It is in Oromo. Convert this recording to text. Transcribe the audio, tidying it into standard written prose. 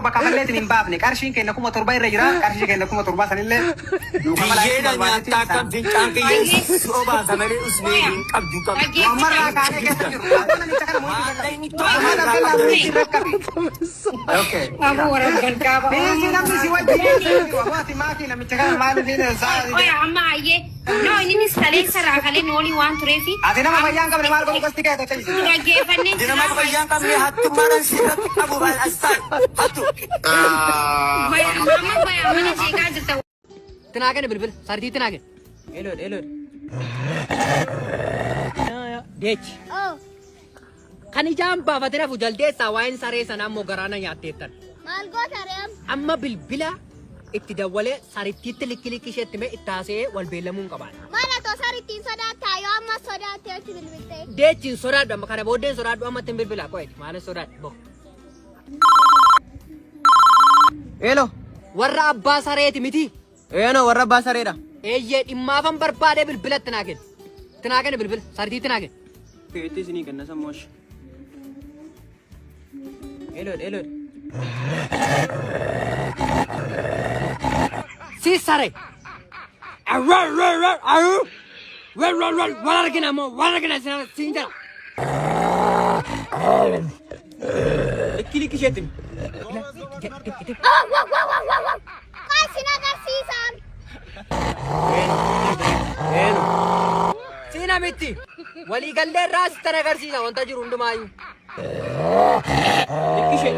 Bakkamallee hin baafne qarshiin keenya kuma torba irra jira qarshii keenya kuma torba sanillee Biyyeedha nyaata akkam fincaan kiyyee soobaa samalee usnee hin qabdu qabdu. Mamarraa kaanee keessa jiru. Namicha kana Okay. Kamu orang berkaba. Bisi namni si wajjin waati maatii namicha kana maaliif hin saa. Oh ya amma aye. No ini sekali sarah kalian oli one trefi. Ati nama fayyaan qabne maal godhu qasti kee tacha. Dhaggeeffanne. Nama fayyaan qabne hattummaadhaan sirratti qabu baal astaan. Hattu. Mama mana jeeqaa jirta. Tinaagan bilbil sartii tinaagan. Elood. Deechi. Oh, Kan ijaan baafatee rafu jaldeessaa waa'een saree sanaa immoo garaana nyaatteettan. maal goota reem? Amma bilbila itti dawwalee sarittiitti likki isheetti mee itti haasa'ee wal beellamuun qabaadha. Maala tosar ittiin sodaattaa yoo amma sodaattee itti bilbiltee. Deechiin sodaadhu amma kana booddeen sodaadhu amma ittiin bilbila qo'eeti maaliin sodaadhu bo. Hello. Warra abbaa sareeti miti. Eno warra abbaa sareedha. Eeyyee dhimmaafan barbaadee bilbila tinaagen. Tinaagen bilbila sartii tinaagen. Keetti isinii kenna sammosh. Hello. Si sare. Wal argina siin jala. Likki isheetti. Maal sin agarsiisan? Siina miti. Waliigallee irraa sitti agarsiisa wanta jiru hundumaayyuu. Likki ishee.